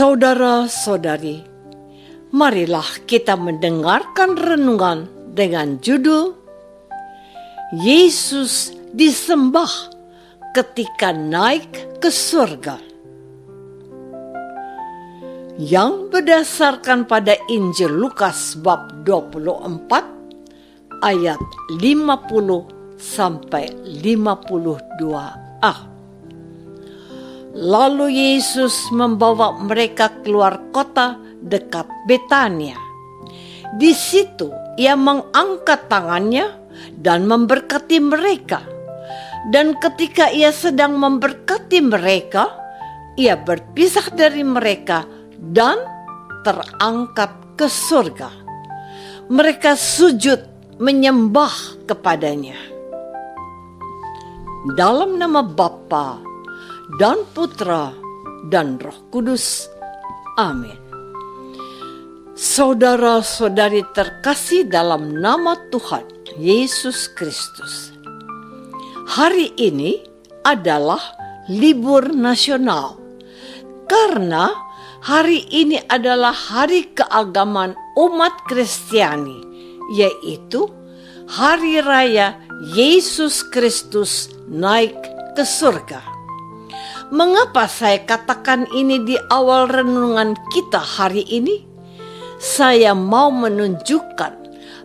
Saudara-saudari, marilah kita mendengarkan renungan dengan judul Yesus disembah ketika naik ke surga, yang berdasarkan pada Injil Lukas bab 24 ayat 50 sampai 52a. Lalu Yesus membawa mereka keluar kota dekat Betania. Di situ ia mengangkat tangannya dan memberkati mereka. Dan ketika ia sedang memberkati mereka, ia berpisah dari mereka dan terangkat ke surga. Mereka sujud menyembah kepadanya. Dalam nama Bapa dan Putra dan Roh Kudus. Amin. Saudara-saudari terkasih dalam nama Tuhan Yesus Kristus, hari ini adalah libur nasional karena hari ini adalah hari keagamaan umat Kristiani, yaitu Hari Raya Yesus Kristus naik ke surga. Mengapa saya katakan ini di awal renungan kita hari ini? Saya mau menunjukkan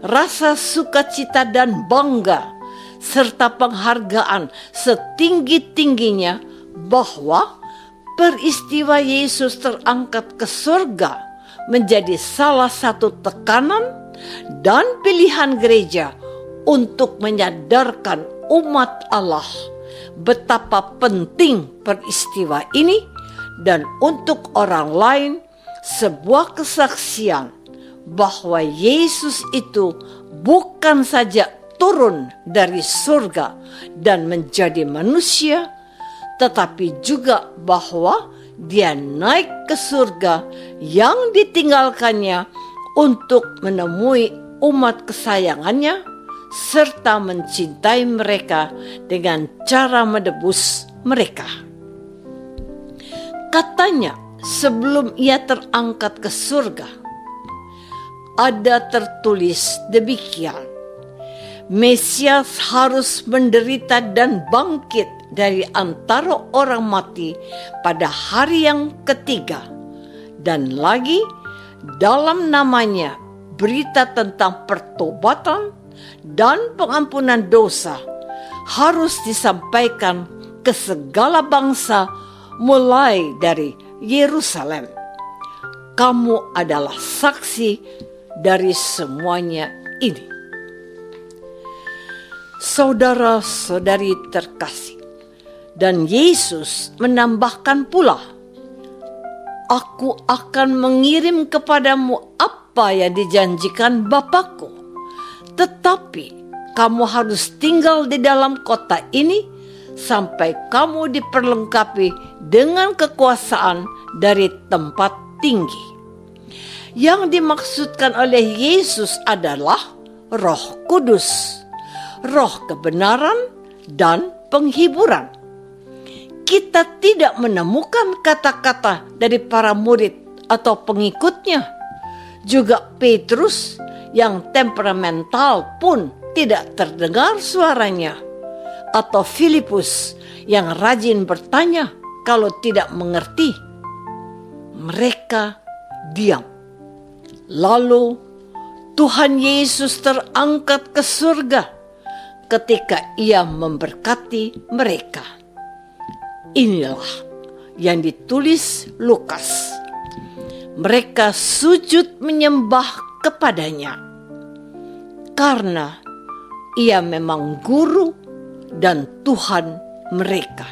rasa sukacita dan bangga serta penghargaan setinggi-tingginya bahwa peristiwa Yesus terangkat ke surga menjadi salah satu tekanan dan pilihan gereja untuk menyadarkan umat Allah betapa penting peristiwa ini, dan untuk orang lain sebuah kesaksian bahwa Yesus itu bukan saja turun dari surga dan menjadi manusia, tetapi juga bahwa dia naik ke surga yang ditinggalkannya untuk menemui umat kesayangannya serta mencintai mereka dengan cara menebus mereka. Katanya, sebelum ia terangkat ke surga, ada tertulis demikian: Mesias harus menderita dan bangkit dari antara orang mati pada hari yang ketiga. Dan lagi, dalam namanya berita tentang pertobatan dan pengampunan dosa harus disampaikan ke segala bangsa mulai dari Yerusalem. Kamu adalah saksi dari semuanya ini. Saudara-saudari terkasih, dan Yesus menambahkan pula, Aku akan mengirim kepadamu apa yang dijanjikan Bapa-Ku. Tetapi kamu harus tinggal di dalam kota ini sampai kamu diperlengkapi dengan kekuasaan dari tempat tinggi. Yang dimaksudkan oleh Yesus adalah Roh Kudus, Roh kebenaran dan penghiburan. Kita tidak menemukan kata-kata dari para murid atau pengikutnya. Juga Petrus yang temperamental pun tidak terdengar suaranya. Atau Filipus yang rajin bertanya kalau tidak mengerti. Mereka diam. Lalu Tuhan Yesus terangkat ke surga ketika ia memberkati mereka. Inilah yang ditulis Lukas. Mereka sujud menyembah kepadanya karena ia memang guru dan Tuhan mereka.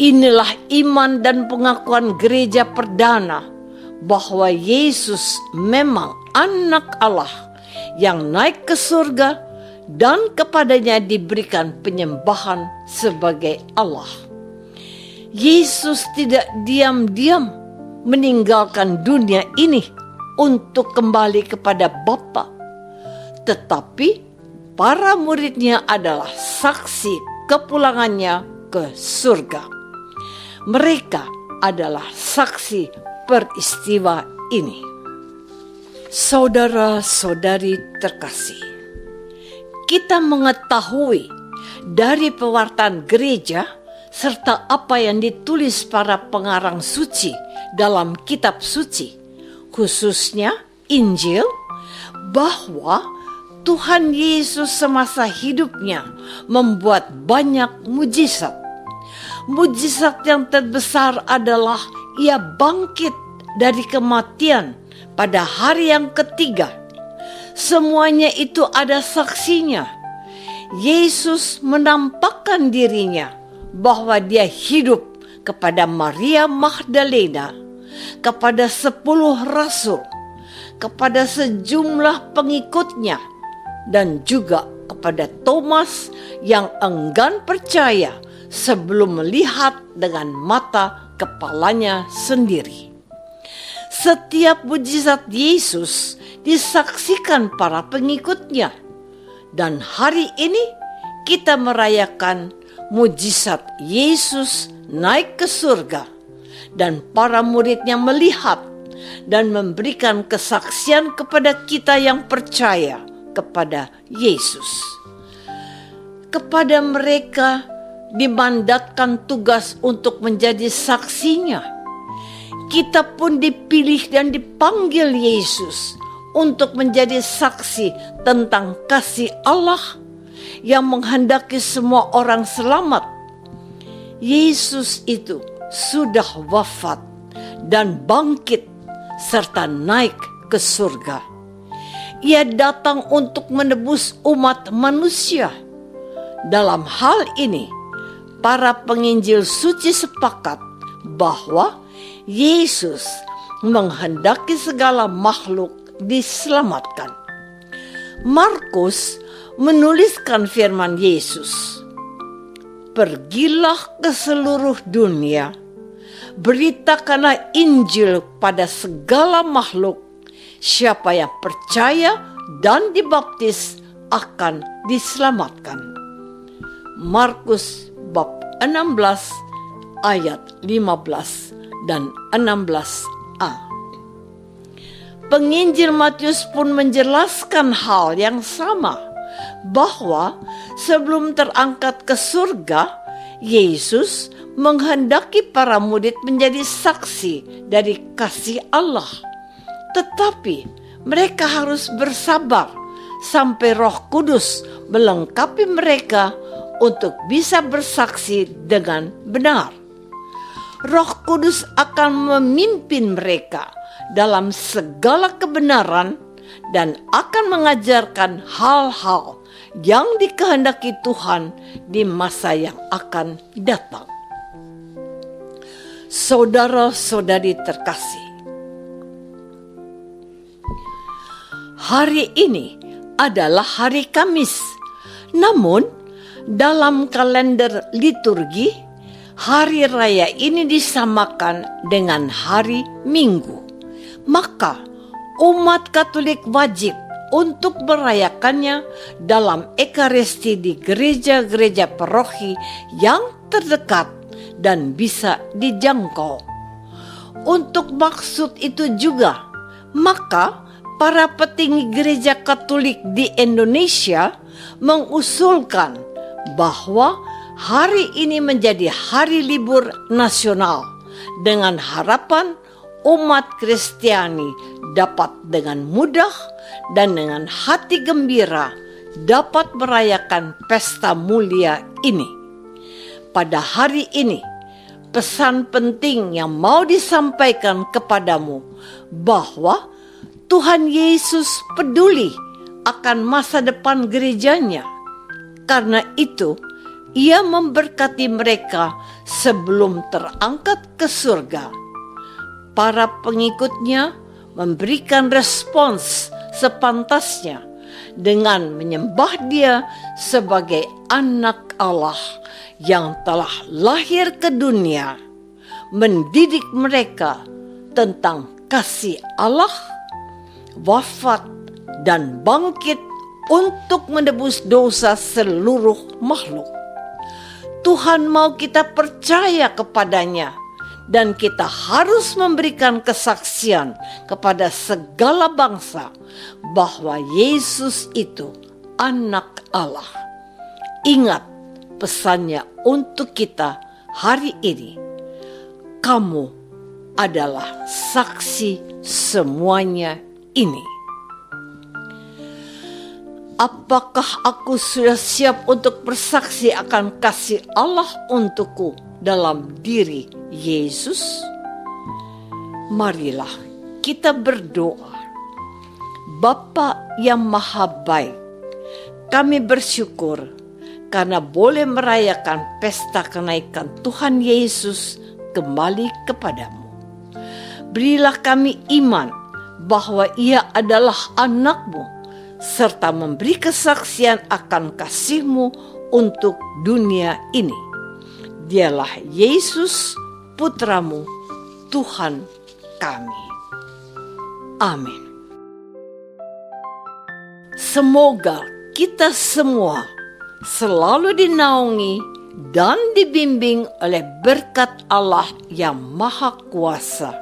Inilah iman dan pengakuan gereja perdana bahwa Yesus memang anak Allah yang naik ke surga dan kepadanya diberikan penyembahan sebagai Allah. Yesus tidak diam-diam meninggalkan dunia ini untuk kembali kepada Bapa, tetapi para muridnya adalah saksi kepulangannya ke surga. Mereka adalah saksi peristiwa ini. Saudara-saudari terkasih, kita mengetahui dari pewartaan gereja serta apa yang ditulis para pengarang suci dalam kitab suci, khususnya Injil, bahwa Tuhan Yesus semasa hidupnya membuat banyak mujizat. Mujizat yang terbesar adalah Ia bangkit dari kematian pada hari yang ketiga. Semuanya itu ada saksinya. Yesus menampakkan dirinya bahwa Dia hidup kepada Maria Magdalena, kepada 10 rasul, kepada sejumlah pengikutnya, dan juga kepada Thomas yang enggan percaya sebelum melihat dengan mata kepalanya sendiri. Setiap mujizat Yesus disaksikan para pengikutnya, dan hari ini kita merayakan mujizat Yesus naik ke surga, dan para muridnya melihat dan memberikan kesaksian kepada kita yang percaya kepada Yesus. Kepada mereka dimandatkan tugas untuk menjadi saksinya. Kita pun dipilih dan dipanggil Yesus untuk menjadi saksi tentang kasih Allah yang menghendaki semua orang selamat. Yesus itu sudah wafat dan bangkit serta naik ke surga. Ia datang untuk menebus umat manusia. Dalam hal ini, para penginjil suci sepakat bahwa Yesus menghendaki segala makhluk diselamatkan. Markus menuliskan firman Yesus, "Pergilah ke seluruh dunia, beritakanlah Injil pada segala makhluk. Siapa yang percaya dan dibaptis akan diselamatkan." Markus bab 16 ayat 15 dan 16a. Penginjil Matius pun menjelaskan hal yang sama, bahwa sebelum terangkat ke surga, Yesus menghendaki para murid menjadi saksi dari kasih Allah. Tetapi mereka harus bersabar sampai Roh Kudus melengkapi mereka untuk bisa bersaksi dengan benar. Roh Kudus akan memimpin mereka dalam segala kebenaran dan akan mengajarkan hal-hal yang dikehendaki Tuhan di masa yang akan datang. Saudara-saudari terkasih, hari ini adalah hari Kamis. Namun, dalam kalender liturgi, hari raya ini disamakan dengan hari Minggu. Maka umat Katolik wajib untuk merayakannya dalam Ekaristi di gereja-gereja paroki yang terdekat dan bisa dijangkau. Untuk maksud itu juga, maka para petinggi gereja Katolik di Indonesia mengusulkan bahwa hari ini menjadi hari libur nasional dengan harapan umat Kristiani dapat dengan mudah dan dengan hati gembira dapat merayakan pesta mulia ini. Pada hari ini, pesan penting yang mau disampaikan kepadamu bahwa Tuhan Yesus peduli akan masa depan gerejanya. Karena itu, Ia memberkati mereka sebelum terangkat ke surga. Para pengikutnya memberikan respons sepantasnya dengan menyembah Dia sebagai anak Allah yang telah lahir ke dunia, mendidik mereka tentang kasih Allah, wafat dan bangkit untuk menebus dosa seluruh makhluk. Tuhan mau kita percaya kepadanya dan kita harus memberikan kesaksian kepada segala bangsa bahwa Yesus itu Anak Allah. Ingat pesannya untuk kita hari ini. Kamu adalah saksi semuanya ini. Apakah aku sudah siap untuk bersaksi akan kasih Allah untukku dalam diri Yesus? Marilah kita berdoa. Bapa yang Maha Baik, kami bersyukur karena boleh merayakan pesta kenaikan Tuhan Yesus kembali kepadamu. Berilah kami iman bahwa Ia adalah anak-Mu, serta memberi kesaksian akan kasih-Mu untuk dunia ini. Dialah Yesus, Putra-Mu, Tuhan kami. Amin. Semoga kita semua selalu dinaungi dan dibimbing oleh berkat Allah yang Maha Kuasa.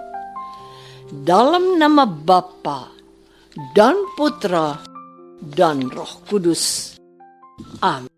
Dalam nama Bapa dan Putra dan Roh Kudus. Amin.